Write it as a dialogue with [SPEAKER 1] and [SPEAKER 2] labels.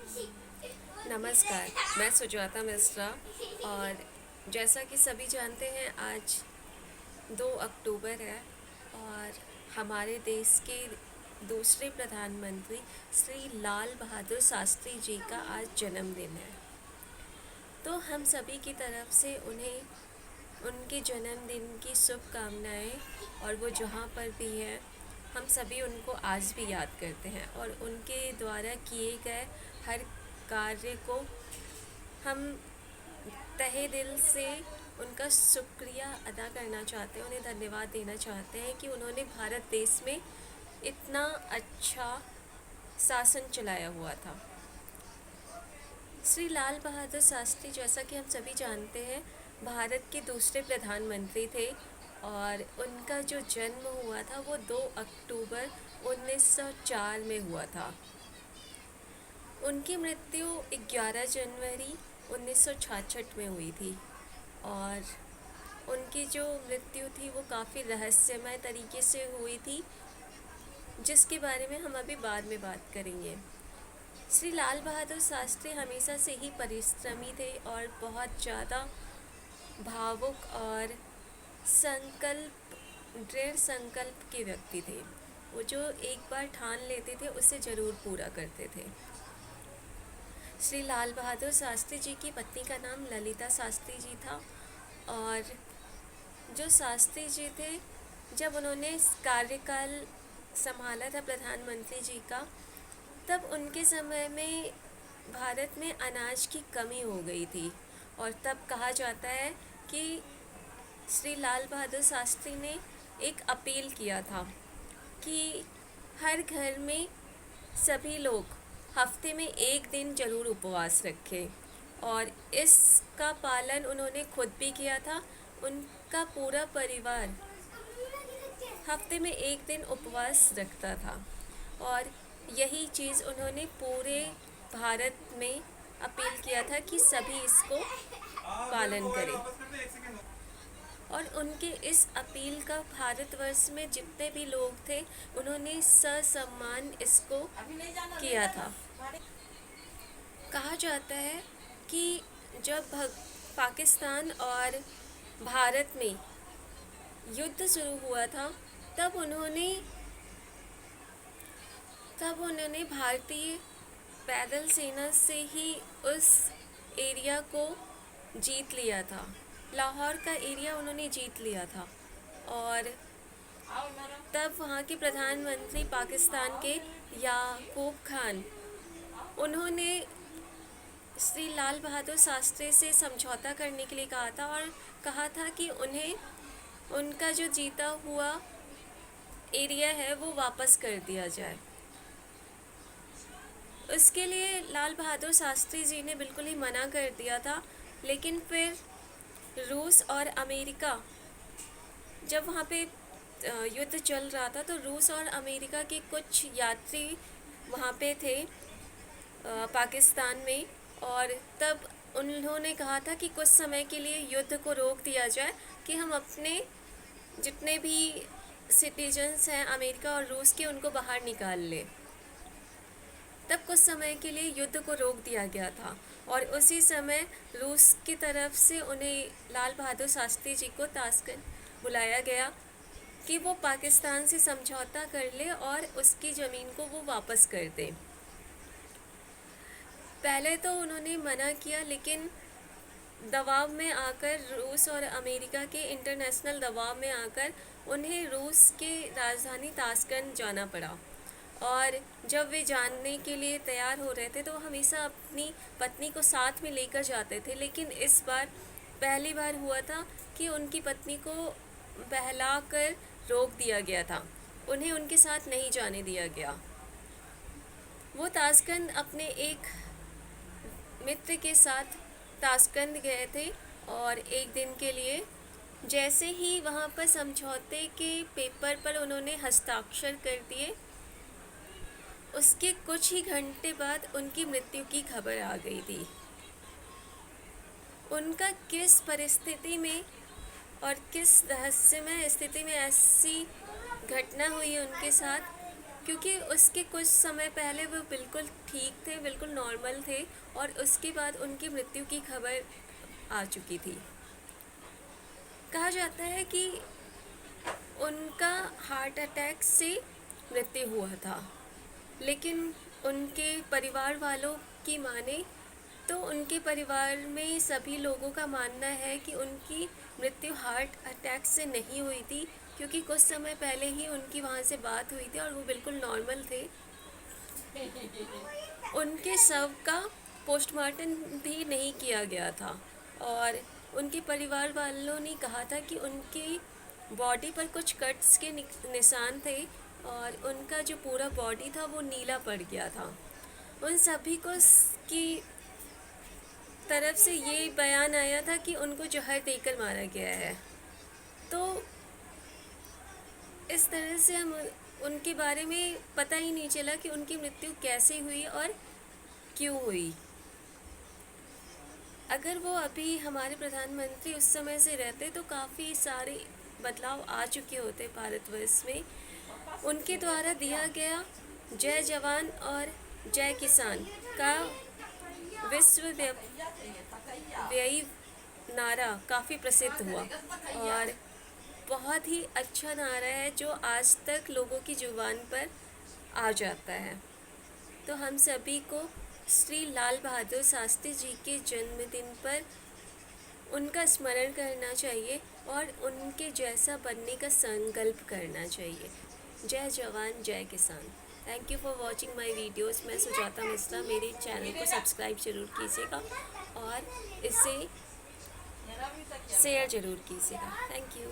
[SPEAKER 1] नमस्कार, मैं सुजाता मिश्रा। और जैसा कि सभी जानते हैं, आज 2 अक्टूबर है और हमारे देश के दूसरे प्रधानमंत्री श्री लाल बहादुर शास्त्री जी का आज जन्मदिन है। तो हम सभी की तरफ से उन्हें उनके जन्मदिन की शुभकामनाएँ। और वो जहाँ पर भी हैं, हम सभी उनको आज भी याद करते हैं और उनके द्वारा किए गए हर कार्य को हम तहे दिल से उनका शुक्रिया अदा करना चाहते हैं, उन्हें धन्यवाद देना चाहते हैं कि उन्होंने भारत देश में इतना अच्छा शासन चलाया हुआ था। श्री लाल बहादुर शास्त्री, जैसा कि हम सभी जानते हैं, भारत के दूसरे प्रधानमंत्री थे और उनका जो जन्म हुआ था वो 2 अक्टूबर 1904 में हुआ था। उनकी मृत्यु 11 जनवरी 1966 में हुई थी और उनकी जो मृत्यु थी वो काफ़ी रहस्यमय तरीके से हुई थी, जिसके बारे में हम अभी बाद में बात करेंगे। श्री लाल बहादुर शास्त्री हमेशा से ही परिश्रमी थे और बहुत ज़्यादा भावुक और दृढ़ संकल्प के व्यक्ति थे। वो जो एक बार ठान लेते थे उसे ज़रूर पूरा करते थे। श्री लाल बहादुर शास्त्री जी की पत्नी का नाम ललिता शास्त्री जी था और जो शास्त्री जी थे, जब उन्होंने कार्यकाल संभाला था प्रधानमंत्री जी का, तब उनके समय में भारत में अनाज की कमी हो गई थी और तब कहा जाता है कि श्री लाल बहादुर शास्त्री ने एक अपील किया था कि हर घर में सभी लोग हफ्ते में एक दिन ज़रूर उपवास रखें और इसका पालन उन्होंने खुद भी किया था। उनका पूरा परिवार हफ्ते में एक दिन उपवास रखता था और यही चीज़ उन्होंने पूरे भारत में अपील किया था कि सभी इसको पालन करें। और उनके इस अपील का भारतवर्ष में जितने भी लोग थे, उन्होंने ससम्मान इसको किया था। कहा जाता है कि जब पाकिस्तान और भारत में युद्ध शुरू हुआ था, तब उन्होंने भारतीय पैदल सेना से ही उस एरिया को जीत लिया था। लाहौर का एरिया उन्होंने जीत लिया था और तब वहाँ के प्रधानमंत्री पाकिस्तान के याकूब खान, उन्होंने श्री लाल बहादुर शास्त्री से समझौता करने के लिए कहा था और कहा था कि उन्हें उनका जो जीता हुआ एरिया है वो वापस कर दिया जाए। उसके लिए लाल बहादुर शास्त्री जी ने बिल्कुल ही मना कर दिया था, लेकिन फिर रूस और अमेरिका, जब वहाँ पे युद्ध चल रहा था, तो रूस और अमेरिका के कुछ यात्री वहाँ पे थे पाकिस्तान में, और तब उन्होंने कहा था कि कुछ समय के लिए युद्ध को रोक दिया जाए कि हम अपने जितने भी सिटीजन्स हैं अमेरिका और रूस के, उनको बाहर निकाल लें। तब कुछ समय के लिए युद्ध को रोक दिया गया था और उसी समय रूस की तरफ से उन्हें लाल बहादुर शास्त्री जी को ताशकंद बुलाया गया कि वो पाकिस्तान से समझौता कर ले और उसकी ज़मीन को वो वापस कर दें। पहले तो उन्होंने मना किया, लेकिन दबाव में आकर, रूस और अमेरिका के इंटरनेशनल दबाव में आकर, उन्हें रूस के राजधानी ताशकंद जाना पड़ा। और जब वे जानने के लिए तैयार हो रहे थे तो वो हमेशा अपनी पत्नी को साथ में लेकर जाते थे, लेकिन इस बार पहली बार हुआ था कि उनकी पत्नी को बहलाकर रोक दिया गया था, उन्हें उनके साथ नहीं जाने दिया गया। वो ताशकंद अपने एक मित्र के साथ ताशकंद गए थे और एक दिन के लिए। जैसे ही वहाँ पर समझौते के पेपर पर उन्होंने हस्ताक्षर कर दिए, उसके कुछ ही घंटे बाद उनकी मृत्यु की खबर आ गई थी। उनका किस परिस्थिति में और किस रहस्यमय स्थिति में ऐसी घटना हुई उनके साथ, क्योंकि उसके कुछ समय पहले वो बिल्कुल ठीक थे, बिल्कुल नॉर्मल थे, और उसके बाद उनकी मृत्यु की खबर आ चुकी थी। कहा जाता है कि उनका हार्ट अटैक से मृत्यु हुआ था, लेकिन उनके परिवार वालों की माने तो उनके परिवार में सभी लोगों का मानना है कि उनकी मृत्यु हार्ट अटैक से नहीं हुई थी, क्योंकि कुछ समय पहले ही उनकी वहाँ से बात हुई थी और वो बिल्कुल नॉर्मल थे। उनके शव का पोस्टमार्टम भी नहीं किया गया था, और उनके परिवार वालों ने कहा था कि उनकी बॉडी पर कुछ कट्स के निशान थे, और उनका जो पूरा बॉडी था वो नीला पड़ गया था। उन सभी को की तरफ से ये बयान आया था कि उनको जहर देकर मारा गया है। तो इस तरह से हम उनके बारे में पता ही नहीं चला कि उनकी मृत्यु कैसे हुई और क्यों हुई। अगर वो अभी हमारे प्रधानमंत्री उस समय से रहते तो काफ़ी सारे बदलाव आ चुके होते भारतवर्ष में। उनके द्वारा दिया गया जय जवान और जय किसान का विश्वव्यापी नारा काफ़ी प्रसिद्ध हुआ, और बहुत ही अच्छा नारा है जो आज तक लोगों की जुबान पर आ जाता है। तो हम सभी को श्री लाल बहादुर शास्त्री जी के जन्मदिन पर उनका स्मरण करना चाहिए और उनके जैसा बनने का संकल्प करना चाहिए। जय जवान जय किसान। Thank you for watching my videos. मैं सुजाता मिश्रा। मेरे चैनल को सब्सक्राइब ज़रूर कीजिएगा और इसे शेयर ज़रूर कीजिएगा। Thank you.